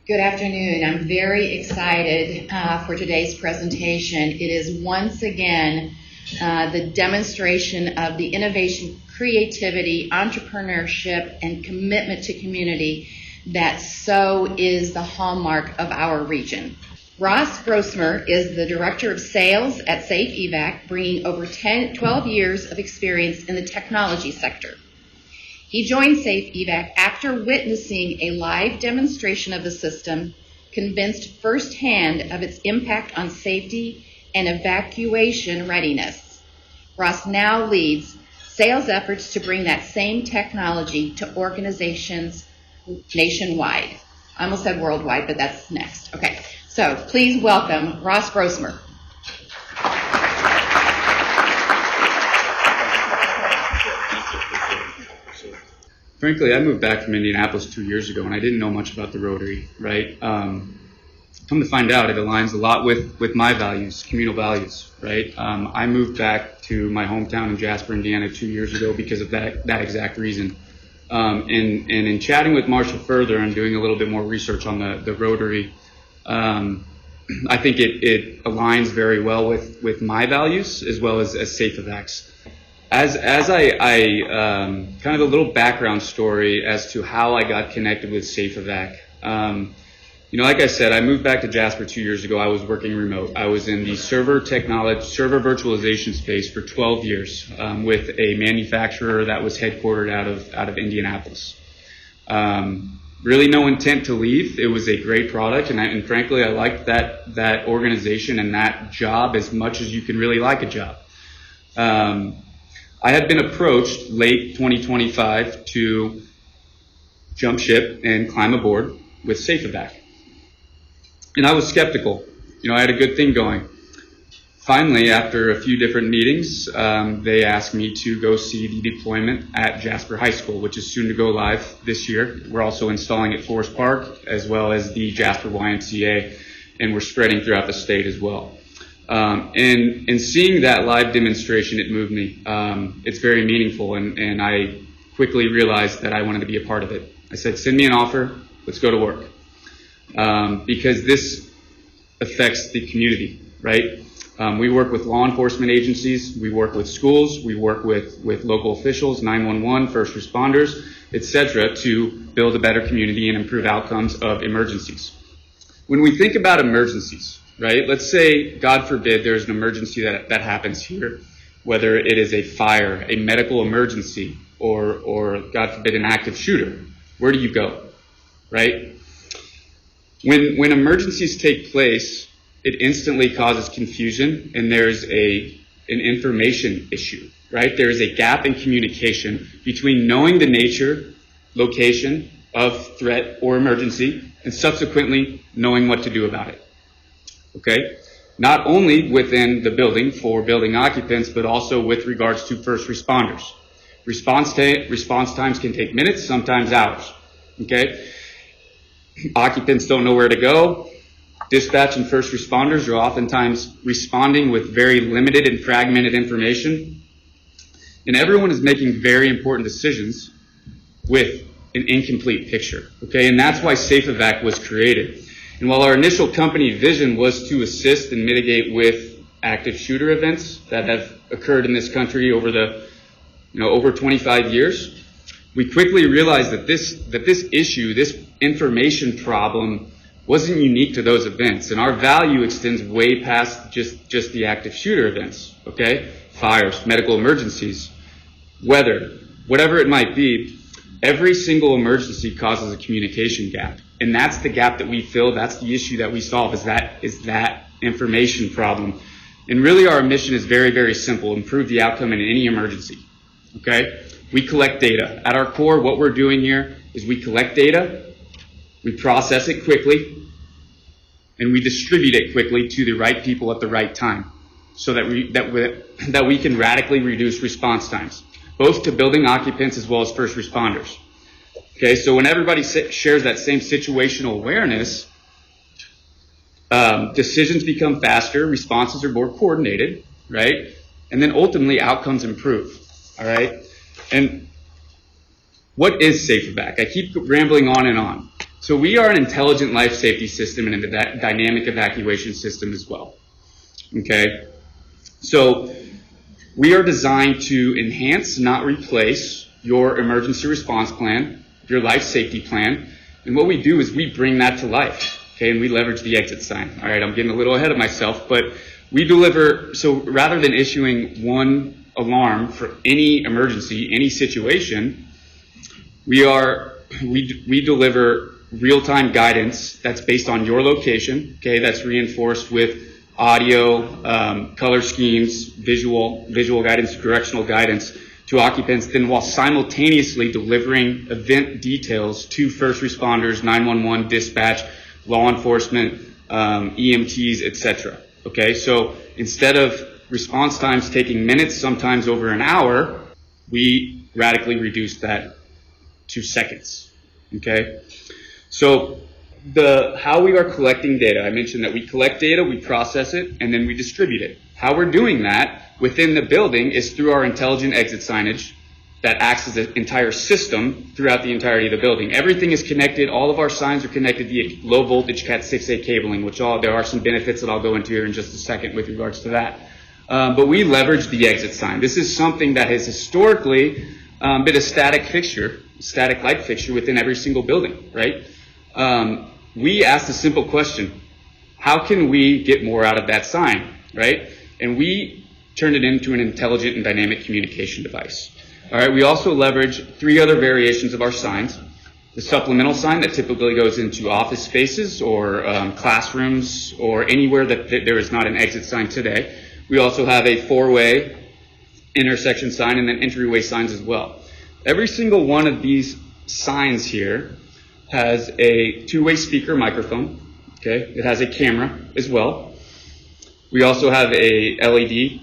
Good afternoon. I'm very excited for today's presentation. It is once again the demonstration of the innovation, creativity, entrepreneurship, and commitment to community that so is the hallmark of our region. Ross Brosmer is the Director of Sales at Save EVAC, bringing over 12 years of experience in the technology sector. He joined Save EVAC after witnessing a live demonstration of the system, convinced firsthand of its impact on safety and evacuation readiness. Ross now leads sales efforts to bring that same technology to organizations nationwide. I almost said worldwide, but that's next. Okay, so please welcome Ross Brosmer. Frankly, I moved back from Indianapolis 2 years ago, and I didn't know much about the Rotary, right? Come to find out, it aligns a lot with my values, communal values, right? I moved back to my hometown in Jasper, Indiana 2 years ago because of that exact reason. And in chatting with Marshall further and doing a little bit more research on the Rotary, I think it aligns very well with my values as well as Save EVAC's. As I kind of a little background story as to how I got connected with Save EVAC. Like I said, I moved back to Jasper 2 years ago. I was working remote. I was in the server virtualization space for 12 years with a manufacturer that was headquartered out of Indianapolis. Really no intent to leave. It was a great product, and frankly, I liked that organization and that job as much as you can really like a job. I had been approached late 2025 to jump ship and climb aboard with Save EVAC. And I was skeptical. I had a good thing going. Finally, after a few different meetings, they asked me to go see the deployment at Jasper High School, which is soon to go live this year. We're also installing at Forest Park as well as the Jasper YMCA, and we're spreading throughout the state as well. And seeing that live demonstration, it moved me. It's very meaningful, and I quickly realized that I wanted to be a part of it. I said, send me an offer, let's go to work. Because this affects the community, right? We work with law enforcement agencies, we work with schools, we work with local officials, 911, first responders, etc., to build a better community and improve outcomes of emergencies. When we think about emergencies, right? Let's say, God forbid, there's an emergency that happens here, whether it is a fire, a medical emergency, or God forbid, an active shooter. Where do you go, right? When emergencies take place, it instantly causes confusion, and there's an information issue, right? There is a gap in communication between knowing the nature, location of threat or emergency, and subsequently knowing what to do about it. Okay, not only within the building for building occupants, but also with regards to first responders. Response times can take minutes, sometimes hours. Okay, occupants don't know where to go. Dispatch and first responders are oftentimes responding with very limited and fragmented information. And everyone is making very important decisions with an incomplete picture. Okay, and that's why Save EVAC was created. And while our initial company vision was to assist and mitigate with active shooter events that have occurred in this country over over 25 years, we quickly realized that this issue, this information problem, wasn't unique to those events, and our value extends way past just the active shooter events. Okay, fires, medical emergencies, weather, whatever it might be. Every single emergency causes a communication gap. And that's the gap that we fill. That's the issue that we solve, is that information problem. And really our mission is very, very simple: improve the outcome in any emergency. Okay? We collect data. At our core, what we're doing here is we collect data, we process it quickly, and we distribute it quickly to the right people at the right time, so that we can radically reduce response times, both to building occupants as well as first responders. Okay, so when everybody shares that same situational awareness, decisions become faster, responses are more coordinated, right? And then ultimately outcomes improve, all right? And what is Save EVAC? I keep rambling on and on. So we are an intelligent life safety system and a dynamic evacuation system as well. Okay? So we are designed to enhance, not replace, your emergency response plan, your life safety plan. And what we do is we bring that to life. Okay? And we leverage the exit sign. All right, I'm getting a little ahead of myself, but we deliver, so rather than issuing one alarm for any emergency, any situation, we deliver real-time guidance that's based on your location, okay, that's reinforced with audio, color schemes, visual guidance, directional guidance to occupants, then while simultaneously delivering event details to first responders, 911, dispatch, law enforcement, EMTs, etc. Okay, so instead of response times taking minutes, sometimes over an hour, we radically reduce that to seconds. Okay, so how we are collecting data, I mentioned that we collect data, we process it, and then we distribute it. How we're doing that within the building is through our intelligent exit signage that acts as an entire system throughout the entirety of the building. Everything is connected. All of our signs are connected via low voltage Cat 6A cabling, which there are some benefits that I'll go into here in just a second with regards to that. But we leverage the exit sign. This is something that has historically been a static light fixture within every single building, right? We asked a simple question: how can we get more out of that sign, right? And we turned it into an intelligent and dynamic communication device. All right, we also leverage 3 other variations of our signs. The supplemental sign that typically goes into office spaces or classrooms or anywhere that there is not an exit sign today. We also have a 4-way intersection sign and then entryway signs as well. Every single one of these signs here has a 2-way speaker microphone. Okay, it has a camera as well. We also have a LED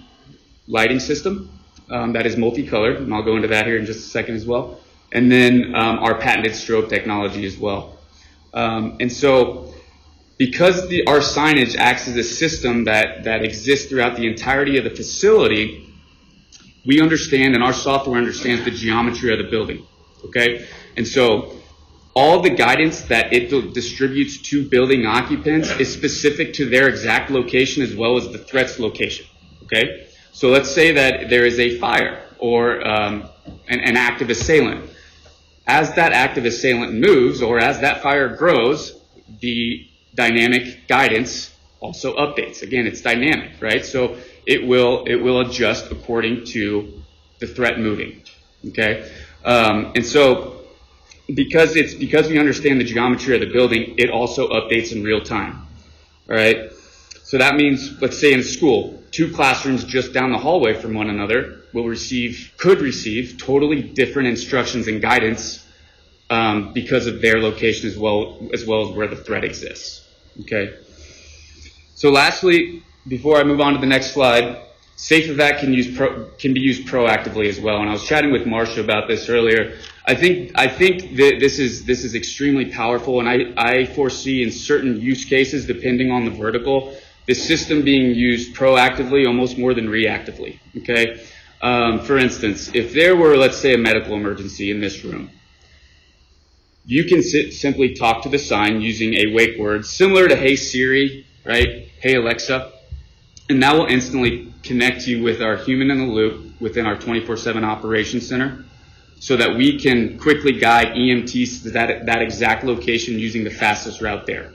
lighting system that is multicolored, and I'll go into that here in just a second as well. And then our patented strobe technology as well. And so because our signage acts as a system that exists throughout the entirety of the facility, we understand, and our software understands, the geometry of the building. Okay? And so all the guidance that it distributes to building occupants is specific to their exact location as well as the threat's location. Okay? So let's say that there is a fire or an active assailant. As that active assailant moves or as that fire grows, the dynamic guidance also updates. Again, it's dynamic, right? So it will adjust according to the threat moving. Okay? And so because we understand the geometry of the building, it also updates in real time. All right? So that means, let's say in a school, 2 classrooms just down the hallway from one another could receive totally different instructions and guidance because of their location as well as where the threat exists. Okay. So lastly, before I move on to the next slide, Save EVAC can be used proactively as well. And I was chatting with Marcia about this earlier. I think that this is extremely powerful, and I foresee in certain use cases, depending on the vertical, this system being used proactively almost more than reactively. Okay. For instance, if there were, let's say, a medical emergency in this room, you can simply talk to the sign using a wake word similar to Hey Siri, right? Hey Alexa, and that will instantly connect you with our human in the loop within our 24/7 operations center, so that we can quickly guide EMTs to that exact location using the fastest route there.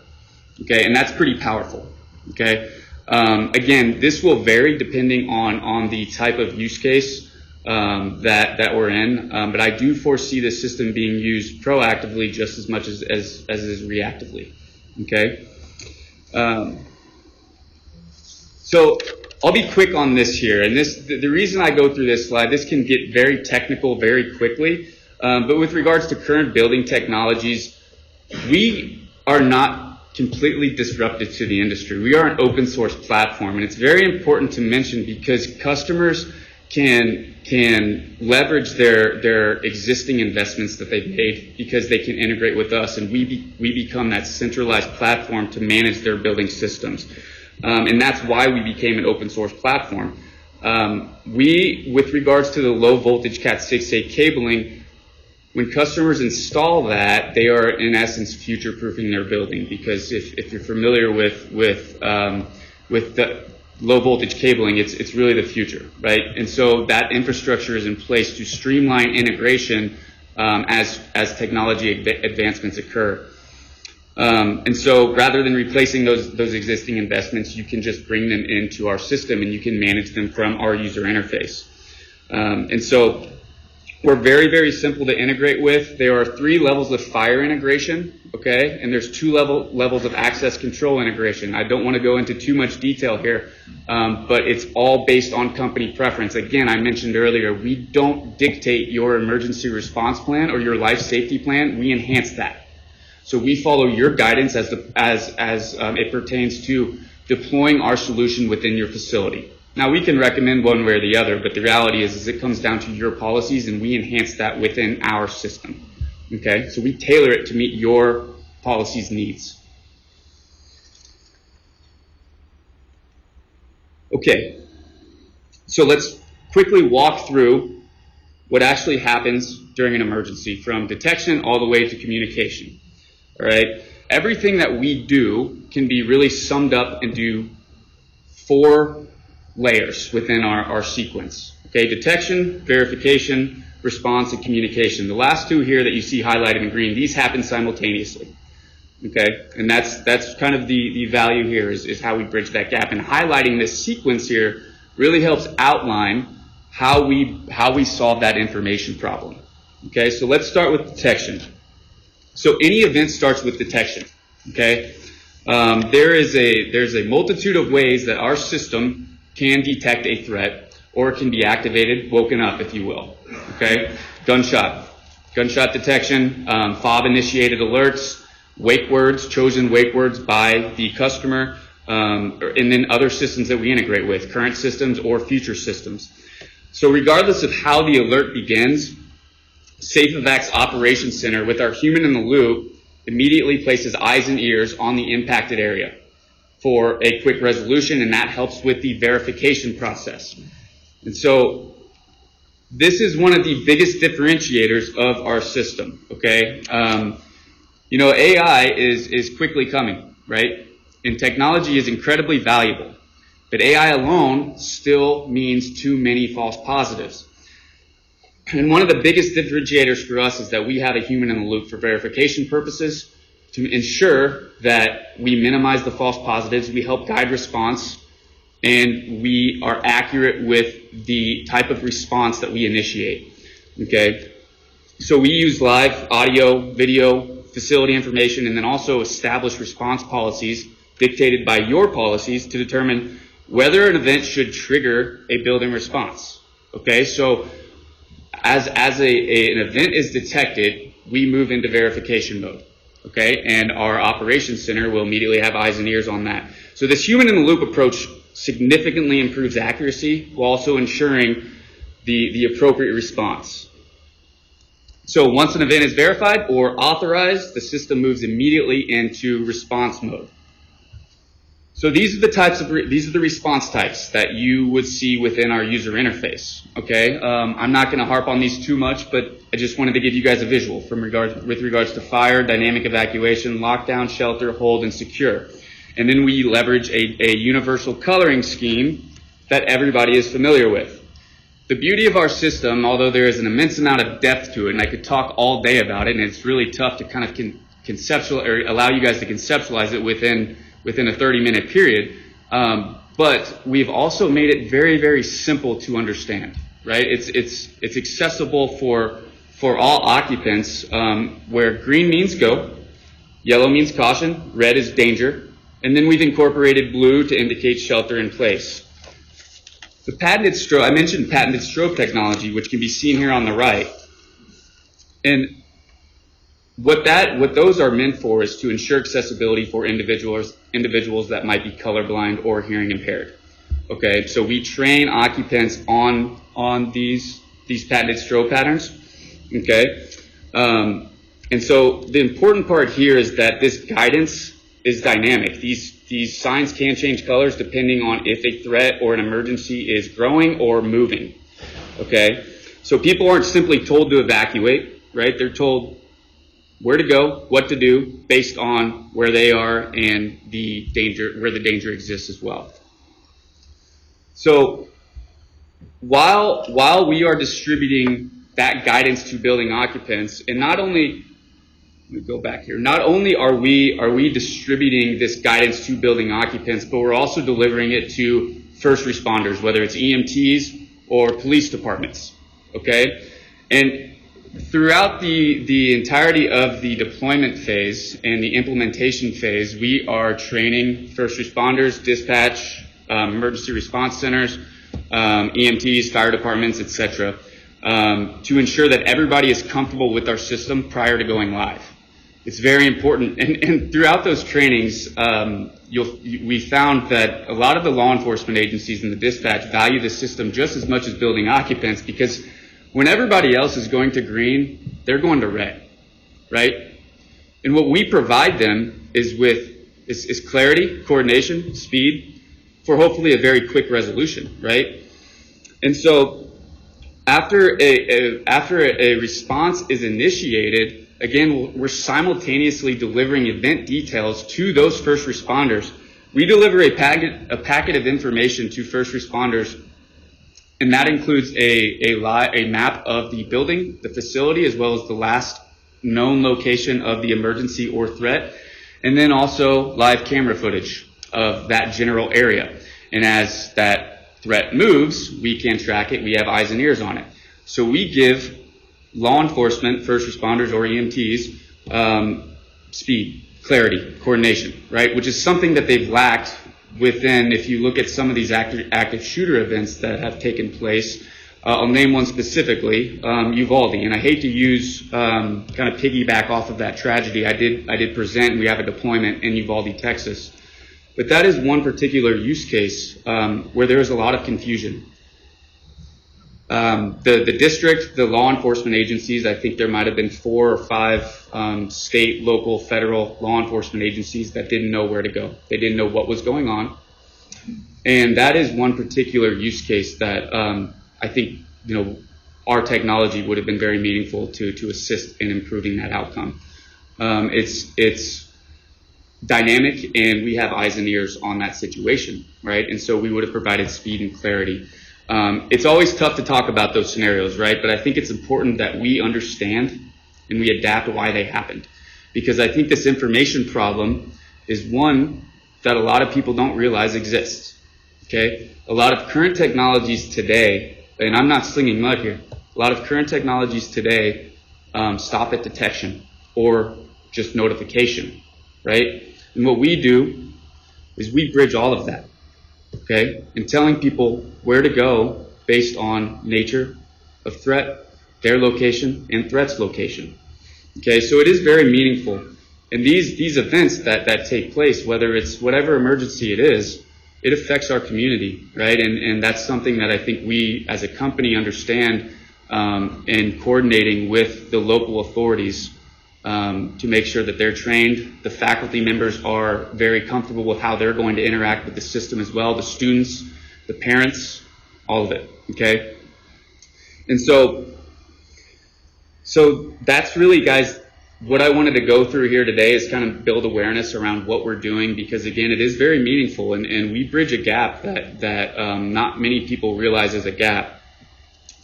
Okay, and that's pretty powerful. Okay, again, this will vary depending on the type of use case that we're in, but I do foresee this system being used proactively just as much as it is reactively. Okay, so I'll be quick on this here, and the reason I go through this slide, this can get very technical very quickly, but with regards to current building technologies, we are not completely disruptive to the industry. We are an open source platform, and it's very important to mention because customers can leverage their existing investments that they've made because they can integrate with us, and we become that centralized platform to manage their building systems. And that's why we became an open source platform. With regards to the low voltage Cat 6A cabling, When customers install that, they are in essence future-proofing their building, because if you're familiar with the low voltage cabling, it's really the future, right? And so that infrastructure is in place to streamline integration as technology advancements occur. And so rather than replacing those existing investments, you can just bring them into our system and you can manage them from our user interface. And so we're very, very simple to integrate with. There are 3 levels of fire integration, okay? And there's 2 levels of access control integration. I don't want to go into too much detail here, but it's all based on company preference. Again, I mentioned earlier, we don't dictate your emergency response plan or your life safety plan. We enhance that. So we follow your guidance as it pertains to deploying our solution within your facility. Now, we can recommend one way or the other, but the reality is it comes down to your policies, and we enhance that within our system. Okay? So we tailor it to meet your policy's needs. Okay. So let's quickly walk through what actually happens during an emergency, from detection all the way to communication. All right? Everything that we do can be really summed up into 4 layers within our sequence. Okay, detection, verification, response, and communication. The last 2 here that you see highlighted in green, these happen simultaneously. Okay, and that's kind of the value here is how we bridge that gap. And highlighting this sequence here really helps outline how we solve that information problem. Okay, so let's start with detection. So any event starts with detection. Okay, there's a multitude of ways that our system can detect a threat, or it can be activated, woken up, if you will. Okay? Gunshot detection, fob-initiated alerts, wake words, chosen wake words by the customer, and then other systems that we integrate with, current systems or future systems. So regardless of how the alert begins, Save EVAC's Operations Center, with our human in the loop, immediately places eyes and ears on the impacted area for a quick resolution, and that helps with the verification process. And so this is one of the biggest differentiators of our system, okay? AI is quickly coming, right? And technology is incredibly valuable. But AI alone still means too many false positives. And one of the biggest differentiators for us is that we have a human in the loop for verification purposes, to ensure that we minimize the false positives, we help guide response, and we are accurate with the type of response that we initiate. Okay? So we use live audio, video, facility information, and then also establish response policies dictated by your policies to determine whether an event should trigger a building response. Okay? So as an event is detected, we move into verification mode. Okay, and our operations center will immediately have eyes and ears on that. So this human-in-the-loop approach significantly improves accuracy while also ensuring the appropriate response. So once an event is verified or authorized, the system moves immediately into response mode. So these are the response types that you would see within our user interface. Okay, I'm not going to harp on these too much, but I just wanted to give you guys a visual with regards to fire, dynamic evacuation, lockdown, shelter, hold, and secure. And then we leverage a universal coloring scheme that everybody is familiar with. The beauty of our system, although there is an immense amount of depth to it, and I could talk all day about it, and it's really tough to kind of allow you guys to conceptualize it within a 30-minute period, but we've also made it very, very simple to understand, right? It's accessible for all occupants, where green means go, yellow means caution, red is danger, and then we've incorporated blue to indicate shelter in place. The patented strobe, I mentioned patented strobe technology, which can be seen here on the right, and what those are meant for is to ensure accessibility for individuals that might be colorblind or hearing impaired. Okay, so we train occupants on these patented strobe patterns. Okay, and so the important part here is that this guidance is dynamic. These signs can change colors depending on if a threat or an emergency is growing or moving. Okay, so people aren't simply told to evacuate. right? They're told where to go, what to do, based on where they are and the danger, where the danger exists as well. So while we are distributing that guidance to building occupants, and not only, let me go back here, not only are we distributing this guidance to building occupants, but we're also delivering it to first responders, whether it's EMTs or police departments, okay? And throughout the entirety of the deployment phase and the implementation phase, we are training first responders, dispatch, emergency response centers, EMTs, fire departments, etc., to ensure that everybody is comfortable with our system prior to going live. It's very important. And throughout those trainings, we found that a lot of the law enforcement agencies and the dispatch value the system just as much as building occupants, because when everybody else is going to green, they're going to red, right? And what we provide them is clarity, coordination, speed, for hopefully a very quick resolution, right? And so after a response is initiated, again, we're simultaneously delivering event details to those first responders. We deliver a packet of information to first responders, and that includes a map of the building, the facility, as well as the last known location of the emergency or threat, and then also live camera footage of that general area. And as that threat moves, we can track it. We have eyes and ears on it. So we give law enforcement, first responders, or EMTs speed, clarity, coordination, right? Which is something that they've lacked within, if you look at some of these active shooter events that have taken place. I'll name one specifically, Uvalde, and I hate to use kind of piggyback off of that tragedy. I did present, and we have a deployment in Uvalde, Texas. But that is one particular use case where there is a lot of confusion. The district, the law enforcement agencies, I think there might have been 4 or 5 state, local, federal law enforcement agencies that didn't know where to go. They didn't know what was going on. And that is one particular use case that I think, our technology would have been very meaningful to assist in improving that outcome. It's dynamic, and we have eyes and ears on that situation, right? And so we would have provided speed and clarity. It's always tough to talk about those scenarios, right? But I think it's important that we understand and we adapt why they happened. Because I think this information problem is one that a lot of people don't realize exists, okay? A lot of current technologies today, and I'm not slinging mud here, a lot of current technologies today stop at detection or just notification, right? And what we do is we bridge all of that, okay? And telling people where to go based on nature of threat, their location, and threat's location. Okay, so it is very meaningful. And these events that take place, whether it's whatever emergency it is, it affects our community, right? And that's something that I think we as a company understand in coordinating with the local authorities to make sure that they're trained. The faculty members are very comfortable with how they're going to interact with the system as well, the students, the parents, all of it, okay? And so that's really, guys, what I wanted to go through here today is kind of build awareness around what we're doing, because again, it is very meaningful, and we bridge a gap that not many people realize is a gap.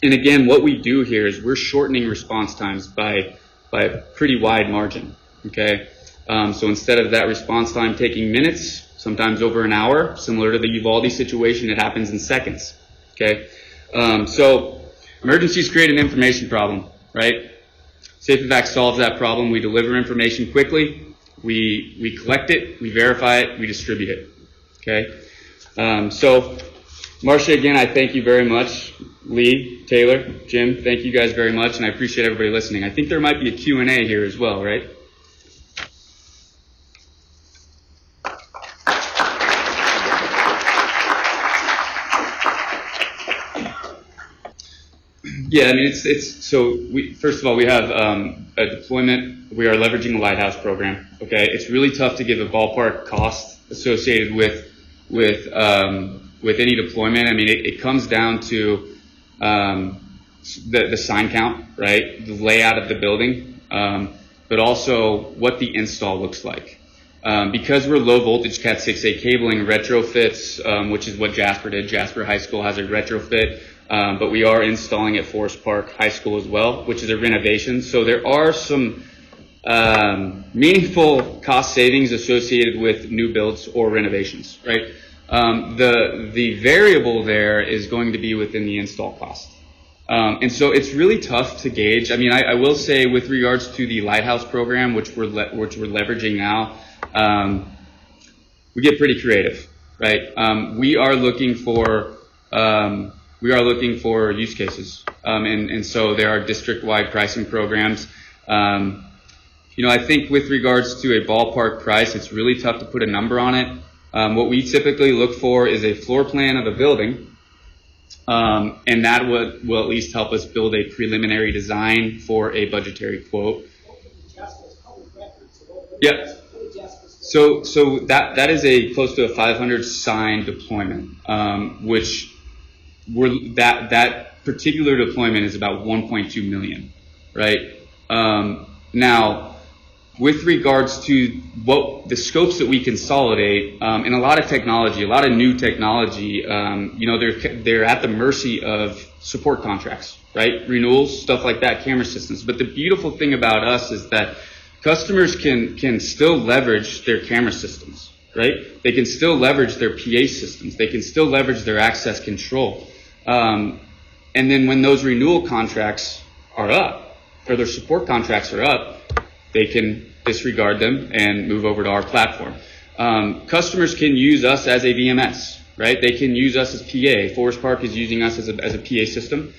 And again, what we do here is we're shortening response times by a pretty wide margin, okay? So instead of that response time taking minutes, sometimes over an hour, similar to the Uvalde situation, it happens in seconds, okay? So emergencies create an information problem, right? Save EVAC solves that problem. We deliver information quickly, we collect it, we verify it, we distribute it, okay? So Marcia, again, I thank you very much. Lee, Taylor, Jim, thank you guys very much, and I appreciate everybody listening. I think there might be a Q&A here as well, right? Yeah, I mean, first of all, we have a deployment. We are leveraging the Lighthouse program, okay? It's really tough to give a ballpark cost associated with any deployment. I mean, it comes down to the sign count, right? The layout of the building, but also what the install looks like. Because we're low voltage Cat 6A cabling retrofits, which is what Jasper did. Jasper High School has a retrofit, but we are installing at Forest Park High School as well, which is a renovation. So there are some meaningful cost savings associated with new builds or renovations, right? The variable there is going to be within the install cost. And so it's really tough to gauge. I mean, I will say with regards to the Lighthouse program, which we're leveraging now, we get pretty creative, right? We are looking for use cases, and so there are district-wide pricing programs. I think with regards to a ballpark price, it's really tough to put a number on it. What we typically look for is a floor plan of a building. And that will at least help us build a preliminary design for a budgetary quote. Yeah. So that is a close to a 500 sign deployment, which that particular deployment is about 1.2 million, right? Now, with regards to what the scopes that we consolidate, and a lot of technology, a lot of new technology, they're at the mercy of support contracts, right? Renewals, stuff like that, camera systems. But the beautiful thing about us is that customers can still leverage their camera systems, right? They can still leverage their PA systems. They can still leverage their access control. And then when those renewal contracts are up, or their support contracts are up, they can disregard them and move over to our platform. Customers can use us as a VMS, right? They can use us as PA. Forest Park is using us as a PA system.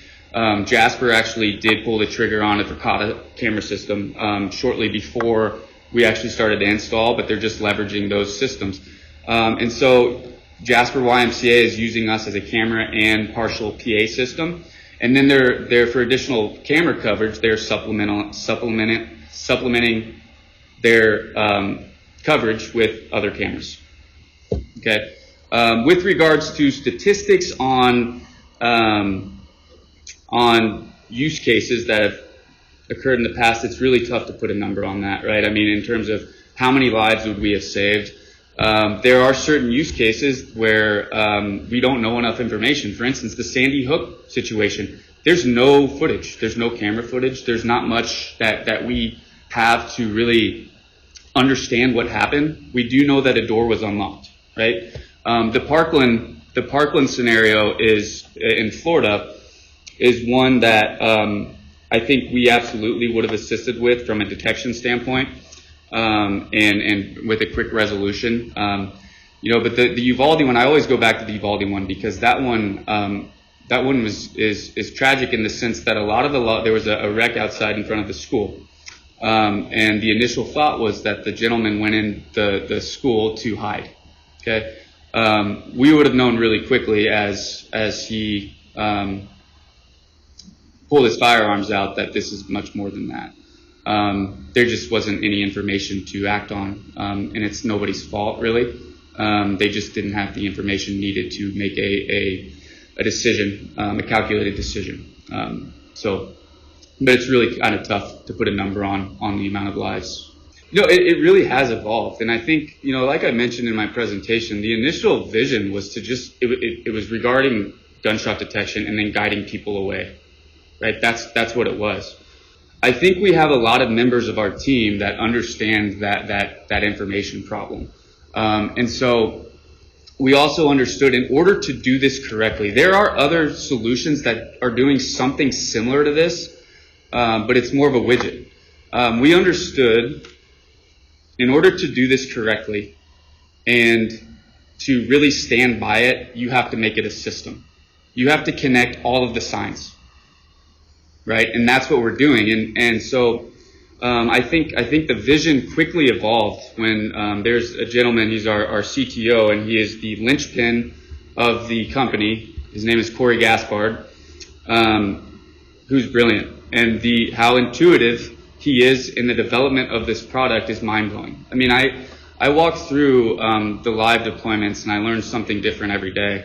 Jasper actually did pull the trigger on a Verkada camera system shortly before we actually started to install, but they're just leveraging those systems. And so Jasper YMCA is using us as a camera and partial PA system. And then they're for additional camera coverage, they're supplementing their coverage with other cameras. Okay. With regards to statistics on use cases that have occurred in the past, it's really tough to put a number on that, right? I mean, in terms of how many lives would we have saved? There are certain use cases where we don't know enough information. For instance, the Sandy Hook situation, there's no footage. There's no camera footage. There's not much that we have to really understand what happened. We do know that a door was unlocked, right? The Parkland scenario is in Florida is one that I think we absolutely would have assisted with from a detection standpoint, and with a quick resolution. But the Uvalde one, I always go back to the Uvalde one because that one is tragic in the sense that there was a wreck outside in front of the school. And the initial thought was that the gentleman went in the school to hide. Okay, we would have known really quickly as he pulled his firearms out that this is much more than that. There just wasn't any information to act on, and it's nobody's fault really. They just didn't have the information needed to make a decision, a calculated decision. But it's really kind of tough to put a number on the amount of lives. It really has evolved. And I think, like I mentioned in my presentation, the initial vision was to it was regarding gunshot detection and then guiding people away, right? That's what it was. I think we have a lot of members of our team that understand that information problem. And so we also understood in order to do this correctly, there are other solutions that are doing something similar to this, but it's more of a widget. We understood in order to do this correctly and to really stand by it, you have to make it a system. You have to connect all of the signs, right? And that's what we're doing. And so I think the vision quickly evolved when there's a gentleman, he's our CTO, and he is the linchpin of the company. His name is Corey Gaspard, who's brilliant. And how intuitive he is in the development of this product is mind-blowing. I mean, I walk through the live deployments and I learn something different every day.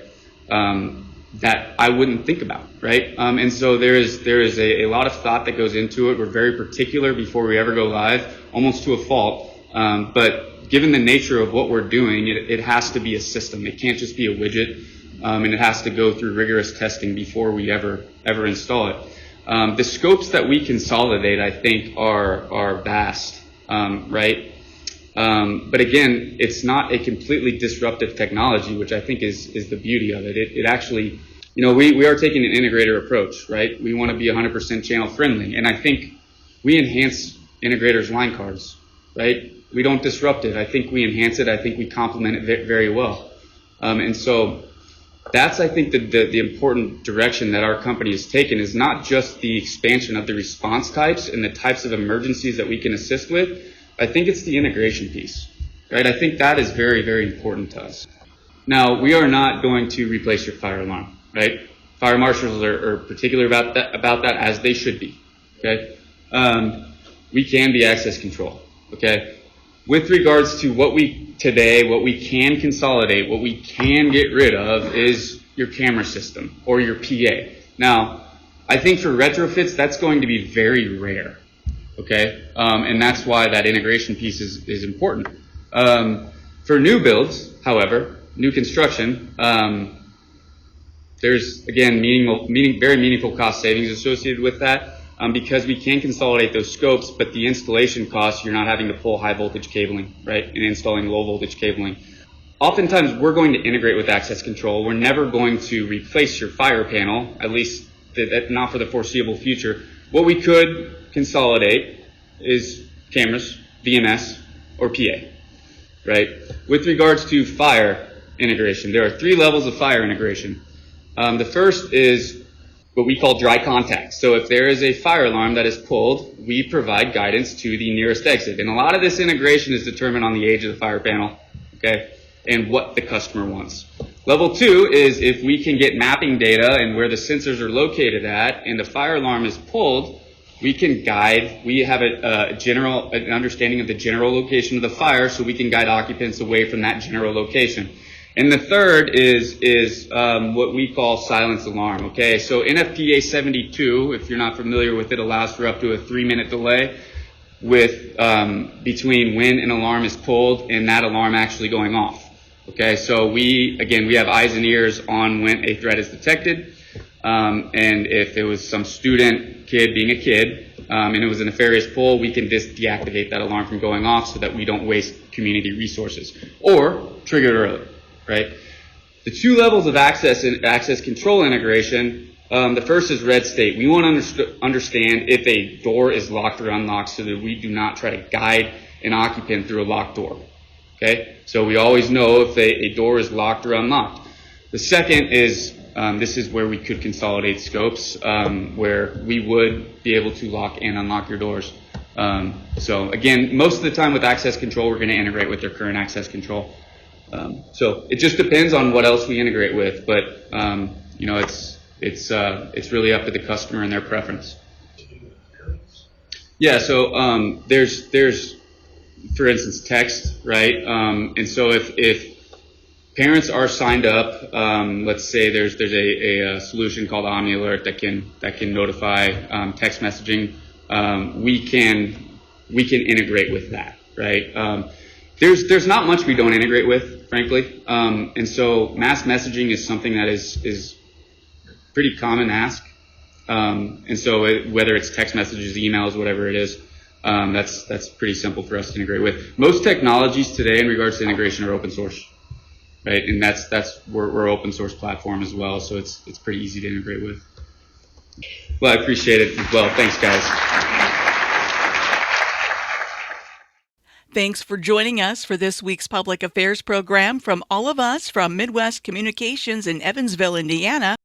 that I wouldn't think about, right? And so there is a lot of thought that goes into it. We're very particular before we ever go live, almost to a fault. But given the nature of what we're doing, it has to be a system. It can't just be a widget, and it has to go through rigorous testing before we ever install it. The scopes that we consolidate, I think, are vast, right? But again, it's not a completely disruptive technology, which I think is the beauty of it. It actually, we are taking an integrator approach, right? We want to be 100% channel friendly. And I think we enhance integrators' line cards, right? We don't disrupt it. I think we enhance it. I think we complement it very well. And so that's, I think, the important direction that our company has taken is not just the expansion of the response types and the types of emergencies that we can assist with. I think it's the integration piece, right? I think that is very, very important to us. Now, we are not going to replace your fire alarm, right? Fire marshals are particular about that, as they should be, okay? We can be access control, okay? With regards to what we can consolidate, what we can get rid of is your camera system or your PA. Now, I think for retrofits, that's going to be very rare. Okay, and that's why that integration piece is important. For new builds, however, new construction, there's again very meaningful cost savings associated with that because we can consolidate those scopes, but the installation costs, you're not having to pull high voltage cabling, right, and installing low voltage cabling. Oftentimes, we're going to integrate with access control. We're never going to replace your fire panel, at least not for the foreseeable future. What we could consolidate is cameras, VMS, or PA, right? With regards to fire integration, there are 3 levels of fire integration. The first is what we call dry contact. So if there is a fire alarm that is pulled, we provide guidance to the nearest exit. And a lot of this integration is determined on the age of the fire panel, okay, and what the customer wants. Level 2 is if we can get mapping data and where the sensors are located at, and the fire alarm is pulled, we can guide. We have an understanding of the general location of the fire, so we can guide occupants away from that general location. And the third is what we call silence alarm. Okay, so NFPA 72, if you're not familiar with it, allows for up to a 3-minute delay with between when an alarm is pulled and that alarm actually going off. Okay, so we have eyes and ears on when a threat is detected, and if it was some kid being a kid, and it was a nefarious pull, we can just deactivate that alarm from going off so that we don't waste community resources or trigger it early, right? The 2 levels of access control integration, the first is red state. We want to understand if a door is locked or unlocked so that we do not try to guide an occupant through a locked door, okay? So we always know if a door is locked or unlocked. The second is this is where we could consolidate scopes, where we would be able to lock and unlock your doors. So again, most of the time with access control, we're going to integrate with their current access control. So it just depends on what else we integrate with, but it's really up to the customer and their preference. Yeah. So there's for instance text, right? And so if parents are signed up, let's say there's a solution called OmniAlert that can notify text messaging. We can integrate with that, right? There's not much we don't integrate with, frankly, and so mass messaging is something that is pretty common ask, and so whether it's text messages, emails, whatever it is, that's pretty simple for us to integrate with. Most technologies today in regards to integration are open source. Right, and we're open source platform as well, so it's pretty easy to integrate with. Well, I appreciate it as well. Thanks, guys. Thanks for joining us for this week's Public Affairs program from all of us from Midwest Communications in Evansville, Indiana.